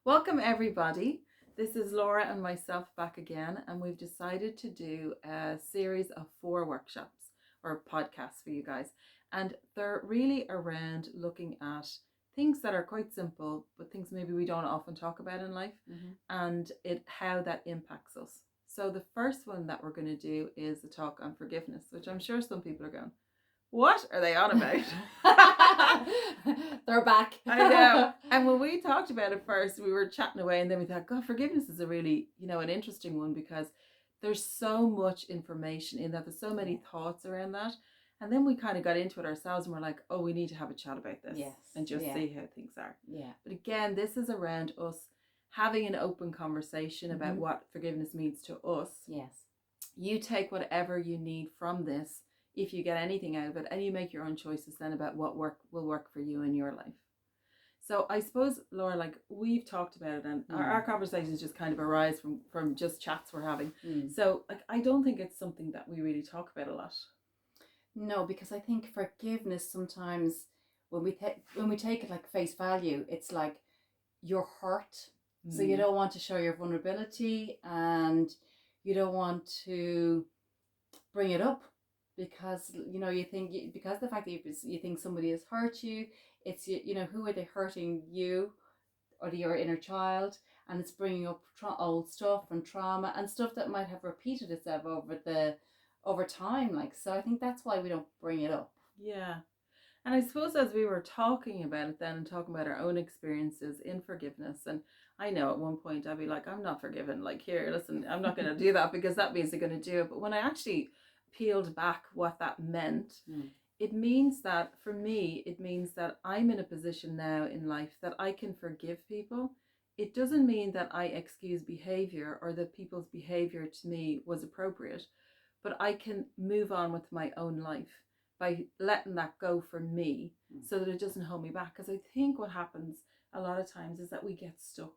Welcome, everybody. This is Laura and myself back again, and we've decided to do a series of 4 workshops or podcasts for you guys. And they're really around looking at things that are quite simple, but things maybe we don't often talk about in life, and how that impacts us. So, the first one that we're going to do is a talk on forgiveness, which I'm sure some people are going, what are they on about? They're back. I know. And when we talked about it first, we were chatting away, and then we thought, God, forgiveness is a really, an interesting one because there's so much information in that. There's so many thoughts around that. And then we kind of got into it ourselves and we're like, oh, we need to have a chat about this and just see how things are. Yeah. But again, this is around us having an open conversation about what forgiveness means to us. Yes. You take whatever you need from this if you get anything out of it, and you make your own choices then about what will work for you in your life. So I suppose, Laura, like we've talked about it, and our conversations just kind of arise from just chats we're having. So like I don't think it's something that we really talk about a lot. No, because I think forgiveness sometimes when we take it like face value, it's like you're hurt, so you don't want to show your vulnerability, and you don't want to bring it up because you think because the fact that you think somebody has hurt you, it's who are they hurting, you or your inner child, and it's bringing up old stuff and trauma and stuff that might have repeated itself over time, like, so I think that's why we don't bring it up. Yeah. And I suppose as we were talking about it then and talking about our own experiences in forgiveness, and I know at one point I'd be like, I'm not forgiven. Like, here, listen, I'm not going to do that because that means they're going to do it. But when I actually peeled back what that meant, it means that for me, it means that I'm in a position now in life that I can forgive people. It doesn't mean that I excuse behavior or that people's behavior to me was appropriate, but I can move on with my own life by letting that go for me so that it doesn't hold me back. Because I think what happens a lot of times is that we get stuck.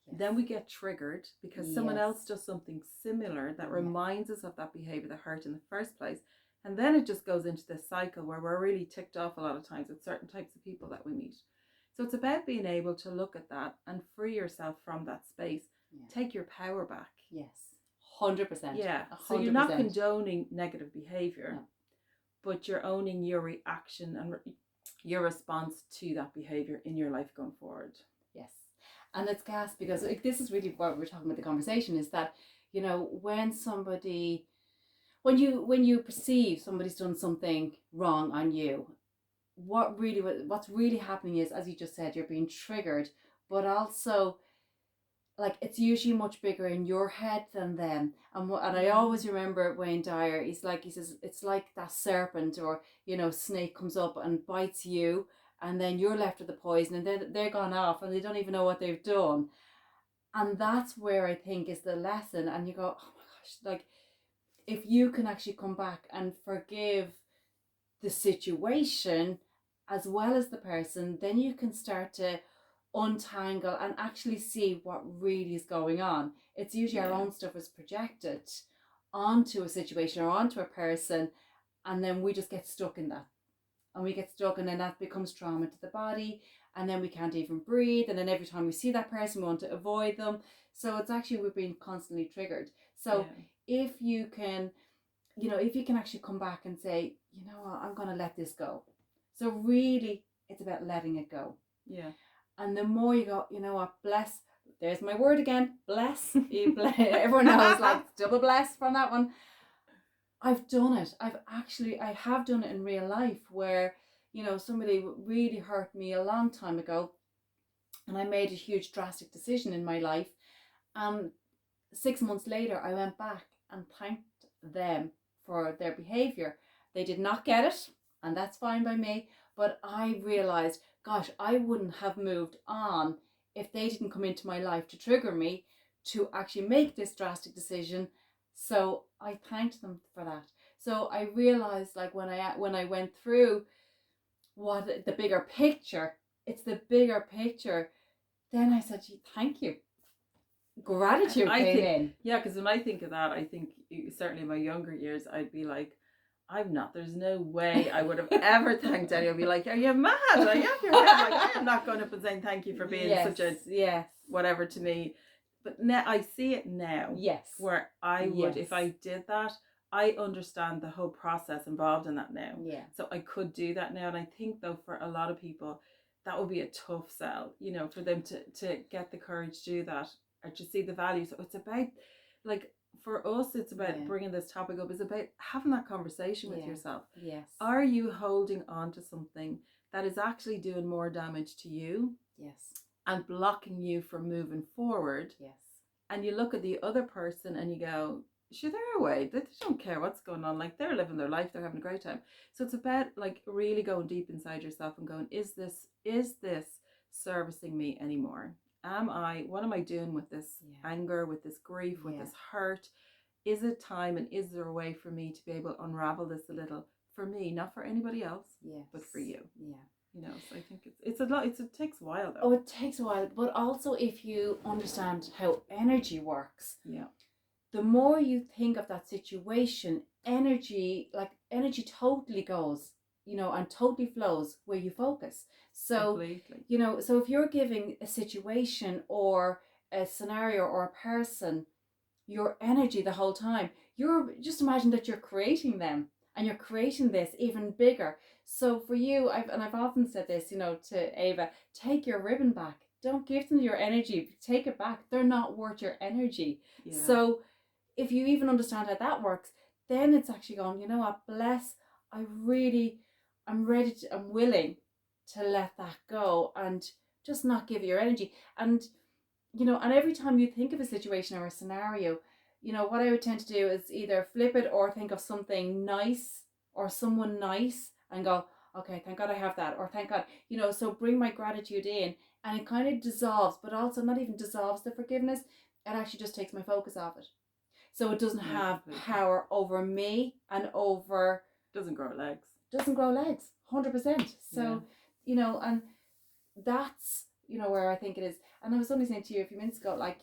Yes. Then we get triggered because someone else does something similar that reminds us of that behavior that hurt in the first place. And then it just goes into this cycle where we're really ticked off a lot of times with certain types of people that we meet. So it's about being able to look at that and free yourself from that space. Take your power back. Yes. 100%. Yeah. 100%. So you're not condoning negative behavior, but you're owning your reaction and your response to that behavior in your life going forward. Yes. And it's gas because this is really what we're talking about, the conversation is that, when you perceive somebody's done something wrong on you, what's really happening is, as you just said, you're being triggered, but also like it's usually much bigger in your head than them. And I always remember Wayne Dyer, he says it's like that serpent or snake comes up and bites you, and then you're left with the poison, and then they're gone off and they don't even know what they've done. And that's where I think is the lesson. And you go, oh my gosh, like if you can actually come back and forgive the situation as well as the person, then you can start to untangle and actually see what really is going on. It's usually our own stuff is projected onto a situation or onto a person, and then we just get stuck in that. And we get stuck, and then that becomes trauma to the body, and then we can't even breathe, and then every time we see that person we want to avoid them. So it's actually we're being constantly triggered. So if you can actually come back and say, I'm going to let this go. So really it's about letting it go. Yeah. And the more you go, bless, there's my word again, bless. Everyone knows, like, double bless from that one. I've done it. I have done it in real life where, somebody really hurt me a long time ago, and I made a huge drastic decision in my life. And 6 months later, I went back and thanked them for their behavior. They did not get it, and that's fine by me. But I realized, gosh, I wouldn't have moved on if they didn't come into my life to trigger me to actually make this drastic decision. So I thanked them for that. So I realized, like, when I went through what the bigger picture, it's the bigger picture. Then I said, thank you. Gratitude came in. Yeah, because when I think of that, I think certainly in my younger years, I'd be like, I'm not. There's no way I would have ever thanked anyone. I'd be like, are you mad? Are you off your head? Like, I am not going up and saying thank you for being such a yes, whatever to me. But now I see it now. yes, Where I would, if I yes, did that, I understand the whole process involved in that now. yeah, So I could do that now. And I think though for a lot of people, that would be a tough sell, you know, for them to get the courage to do that or to see the value. So it's about, like, for us, it's about yeah, bringing this topic up. It's about having that conversation with yeah, yourself. yes, Are you holding on to something that is actually doing more damage to you yes, and blocking you from moving forward? yes, And you look at the other person and you go, sure, they're away. They don't care what's going on. Like, they're living their life. They're having a great time. So it's about, like, really going deep inside yourself and going, is this servicing me anymore? What am I doing with this yeah, anger, with this grief, with yeah, this hurt? Is it time, and is there a way for me to be able to unravel this a little for me, not for anybody else, yes, but for you? yeah. You know, so I think it's a lot. It takes a while though. Oh, it takes a while, but also if you understand how energy works, Yeah, the more you think of that situation, energy totally goes, and totally flows where you focus. So, completely. so if you're giving a situation or a scenario or a person your energy the whole time, you're just imagine that you're creating them and you're creating this even bigger. So for you, I've often said this, to Ava, take your ribbon back. Don't give them your energy. Take it back. They're not worth your energy. Yeah. So if you even understand how that works, then it's actually going, you know what, bless, I'm ready I'm willing to let that go and just not give your energy. And, and every time you think of a situation or a scenario, what I would tend to do is either flip it or think of something nice or someone nice and go, okay, thank God I have that. Or thank God, so bring my gratitude in, and it kind of dissolves, but also not even dissolves the forgiveness. It actually just takes my focus off it. So it doesn't have power over me and over. Doesn't grow legs. 100%. So, and that's, where I think it is. And I was only saying to you a few minutes ago, like,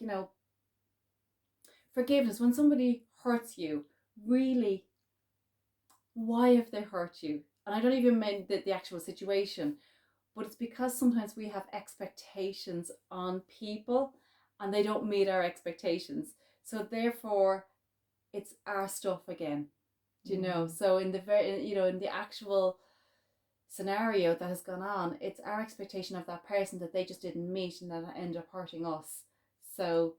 forgiveness, when somebody hurts you, really, why have they hurt you? And I don't even mean the actual situation, but it's because sometimes we have expectations on people and they don't meet our expectations. So therefore, it's our stuff again. Do you know? So in the actual scenario that has gone on, it's our expectation of that person that they just didn't meet and that end up hurting us. So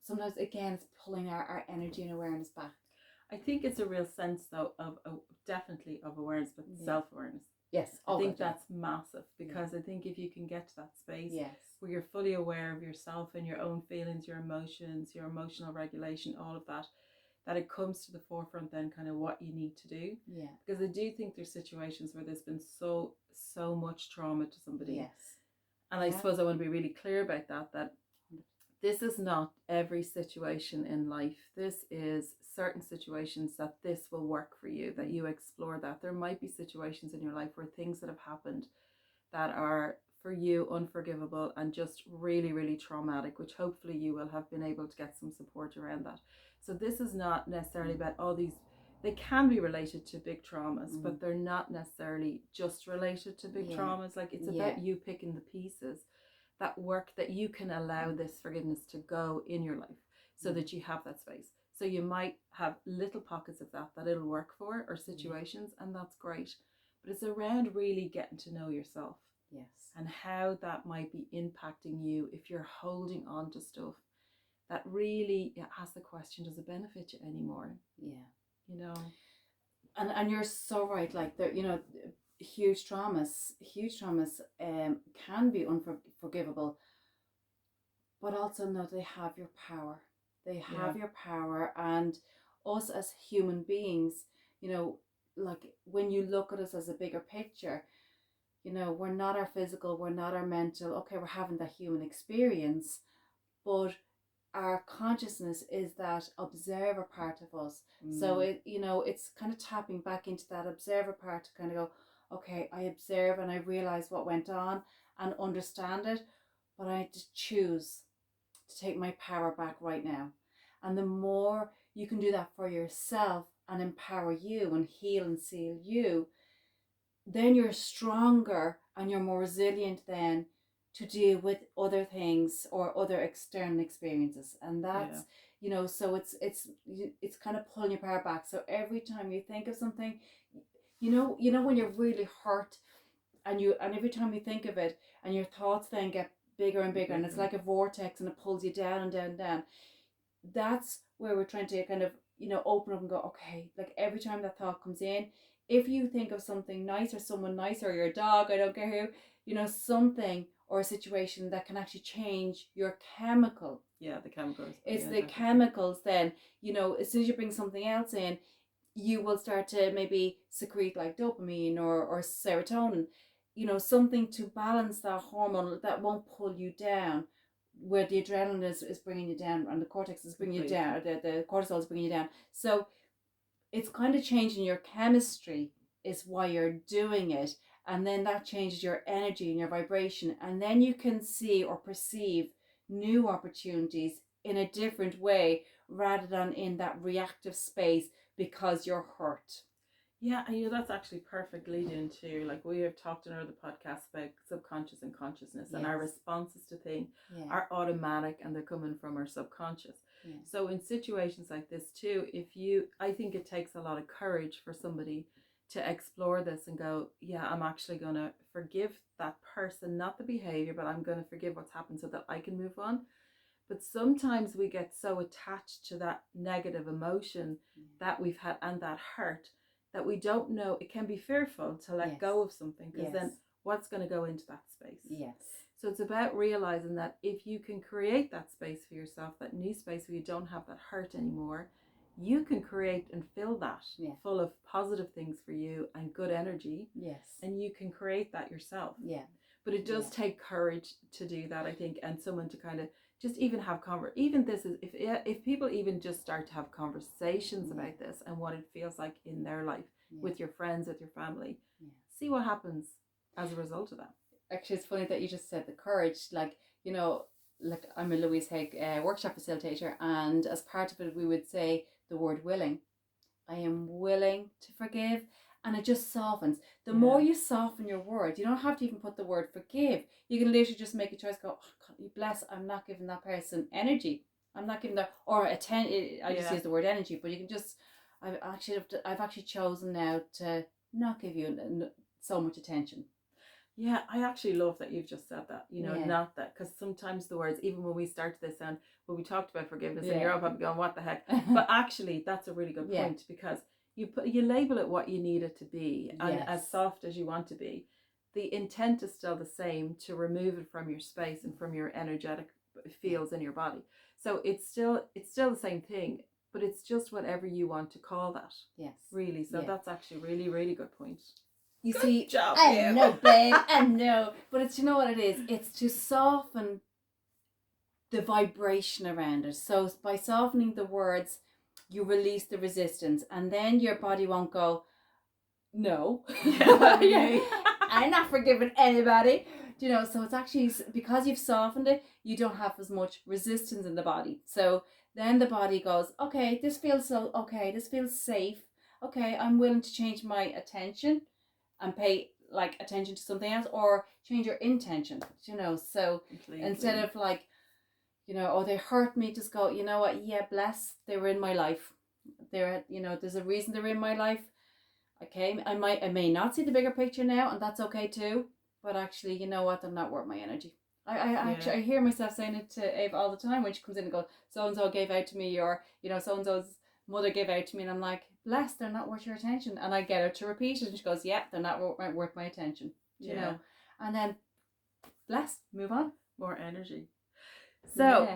sometimes, again, it's pulling our energy and awareness back. I think it's a real sense though of definitely of awareness, but self-awareness. Yes. I think that's massive, because I think if you can get to that space where you're fully aware of yourself and your own feelings, your emotions, your emotional regulation, all of that, that it comes to the forefront then kind of what you need to do. Yeah. Because I do think there's situations where there's been so much trauma to somebody. Yes. And I suppose I want to be really clear about that this is not every situation in life. This is certain situations that this will work for you, that you explore that. There might be situations in your life where things that have happened that are for you unforgivable and just really, really traumatic, which hopefully you will have been able to get some support around that. So this is not necessarily about all these, they can be related to big traumas, but they're not necessarily just related to big traumas. Like, it's about you picking the pieces that work, that you can allow this forgiveness to go in your life so that you have that space. So you might have little pockets of that it'll work for, or situations, and that's great. But it's around really getting to know yourself. Yes. And how that might be impacting you if you're holding on to stuff that really, ask the question, does it benefit you anymore? Yeah. And you're so right. Like, there, huge traumas can be unforgivable, but also know they have your power. They have your power, and us as human beings, like when you look at us as a bigger picture, we're not our physical, we're not our mental. Okay, we're having that human experience, but our consciousness is that observer part of us. So it's kind of tapping back into that observer part to kind of go, okay, I observe and I realize what went on and understand it, but I just choose to take my power back right now. And the more you can do that for yourself, and empower you and heal and seal you, then you're stronger and you're more resilient then to deal with other things or other external experiences. And that's, so it's kind of pulling your power back. So every time you think of something, when you're really hurt, and every time you think of it, and your thoughts then get bigger and bigger, and it's like a vortex, and it pulls you down and down and down. That's where we're trying to kind of open up and go, okay, like every time that thought comes in, if you think of something nice or someone nice or your dog, I don't care who, something or a situation that can actually change your chemical. Yeah, the chemicals. It's yeah, the definitely. chemicals then, as soon as you bring something else in, you will start to maybe secrete like dopamine or serotonin, something to balance that hormone that won't pull you down, where the adrenaline is bringing you down and the cortex is bringing you down, or the cortisol is bringing you down. So it's kind of changing your chemistry is why you're doing it. And then that changes your energy and your vibration. And then you can see or perceive new opportunities in a different way rather than in that reactive space because you're hurt. Yeah, and that's actually perfect lead into, like, we have talked in other podcasts about subconscious and consciousness, and our responses to things are automatic and they're coming from our subconscious. So in situations like this too, I think it takes a lot of courage for somebody to explore this and go, yeah, I'm actually going to forgive that person, not the behavior, but I'm going to forgive what's happened so that I can move on. But sometimes we get so attached to that negative emotion that we've had and that hurt that we don't know. It can be fearful to let go of something, because then what's going to go into that space? So it's about realizing that if you can create that space for yourself, that new space where you don't have that hurt anymore, you can create and fill that full of positive things for you and good energy. And you can create that yourself. But it does take courage to do that, I think, and someone to kind of just even have even this is if people even just start to have conversations about this and what it feels like in their life with your friends, with your family, see what happens as a result of that. Actually, it's funny that you just said the courage. Like I'm a Louise Hay workshop facilitator, and as part of it we would say the word willing. I am willing to forgive. And it just softens. The more you soften your word, you don't have to even put the word forgive. You can literally just make a choice. Go, oh, God, you bless. I'm not giving that person energy. I'm not giving that or attention. I just use the word energy, but you can just. I've actually chosen now to not give you so much attention. Yeah, I actually love that you've just said that. Not that, because sometimes the words, even when we started this and when we talked about forgiveness, and you're all probably going, "What the heck?" But actually, that's a really good point, because you label it what you need it to be, and as soft as you want to be. The intent is still the same, to remove it from your space and from your energetic fields in your body. So it's still the same thing, but it's just whatever you want to call that. Really. So that's actually a really, really good point. You good see, job, I know, babe, I know. But it's, what it is? It's to soften the vibration around it. So by softening the words, you release the resistance, and then your body won't go, no. I'm not forgiving anybody. So it's actually, because you've softened it, you don't have as much resistance in the body. So then the body goes, okay, this feels this feels safe. Okay, I'm willing to change my attention and pay like attention to something else, or change your intention, so completely. Instead of like, oh, they hurt me, just go, you know what, bless, they were in my life. They're, there's a reason they're in my life. Okay, I may not see the bigger picture now, and that's okay too, but actually, you know what, they're not worth my energy. Actually, I hear myself saying it to Ava all the time when she comes in and goes, so-and-so gave out to me, or, so-and-so's mother gave out to me, and I'm like, bless, they're not worth your attention. And I get her to repeat it, and she goes, they're not worth my attention. You know? And then, bless, move on. More energy. So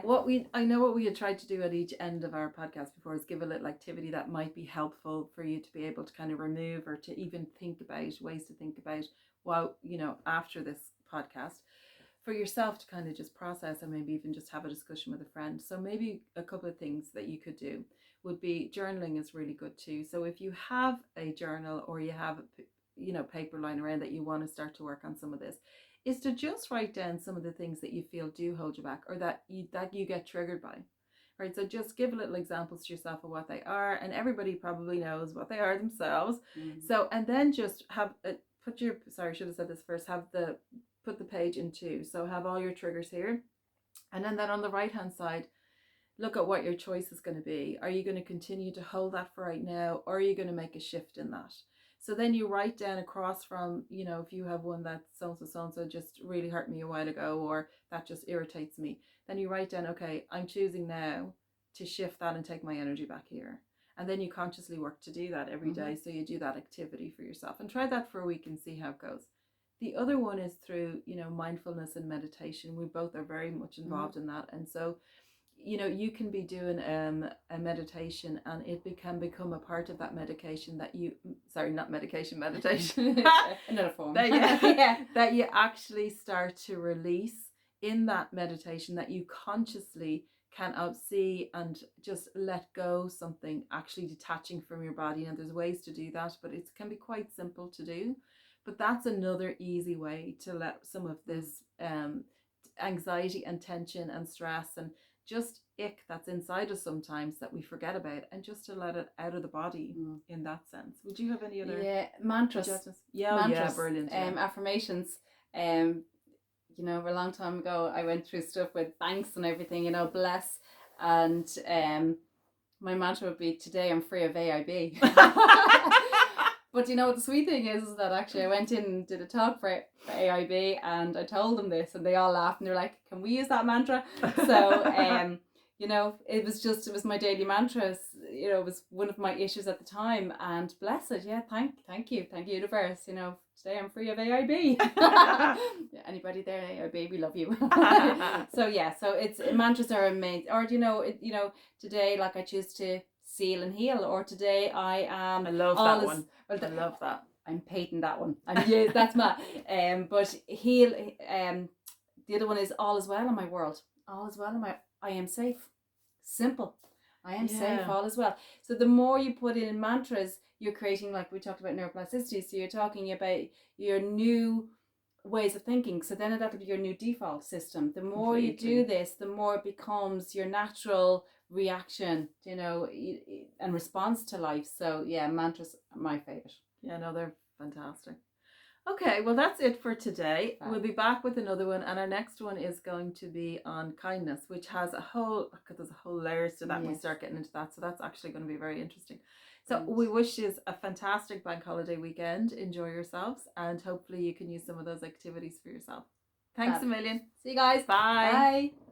I know what we had tried to do at each end of our podcast before is give a little activity that might be helpful for you to be able to kind of remove, or to even think about ways to think about while, after this podcast, for yourself to kind of just process, and maybe even just have a discussion with a friend. So maybe a couple of things that you could do would be, journaling is really good too. So if you have a journal, or you have paper lying around that you want to start to work on some of this, is to just write down some of the things that you feel do hold you back, or that you get triggered by. right? So just give little examples to yourself of what they are, and everybody probably knows what they are themselves. So, and then just have put your, sorry, I should have said this first, put the page in two. So have all your triggers here, and then on the right hand side, look at what your choice is going to be. Are you going to continue to hold that for right now, or are you going to make a shift in that? So then you write down across from, you know, if you have one that so-and-so just really hurt me a while ago, or that just irritates me, then you write down, okay, I'm choosing now to shift that and take my energy back here. And then you consciously work to do that every day. So you do that activity for yourself, and try that for a week and see how it goes. The other one is through, you know, mindfulness and meditation. We both are very much involved in that. And so, you know, you can be doing a meditation, and it can become a part of that medication that you, sorry, not medication, meditation, another form, that you actually start to release in that meditation, that you consciously can see and just let go something, actually detaching from your body. And there's ways to do that, but it can be quite simple to do. But that's another easy way to let some of this anxiety and tension and stress and just ick that's inside us sometimes that we forget about, and just to let it out of the body in that sense. Would you have any other mantras? Yeah, brilliant. Affirmations. You know, a long time ago I went through stuff with banks and everything, you know, bless, and my mantra would be, today I'm free of AIB. But you know what the sweet thing is that actually I went in and did a talk for AIB, and I told them this, and they all laughed, and they're like, can we use that mantra? So you know, it was my daily mantra. You know, it was one of my issues at the time, and bless it, yeah, thank you universe, you know, today I'm free of AIB. Anybody there, AIB, we love you. So yeah, so it's mantras are amazing. Or you know, today, like, I choose to seal and heal, or today I am. I love that one. Well, I love that. I'm painting that one. Yeah, that's my. But heal. The other one is all is well in my world. All is well in my. I am safe. Simple. I am safe. All is well. So the more you put in mantras, you're creating, like we talked about, neuroplasticity. So you're talking about your new ways of thinking. So then that'll be your new default system. The more you do this, the more it becomes your natural reaction, you know, and response to life. So yeah, mantras are my favorite. Yeah, no, they're fantastic. Okay, well, that's it for today. We'll be back with another one, and our next one is going to be on kindness, which has there's a whole layers to that. Yes. We start getting into that, so that's actually going to be very interesting. So we wish you a fantastic bank holiday weekend. Enjoy yourselves, and hopefully you can use some of those activities for yourself. Thanks a million. See you guys. Bye. Bye.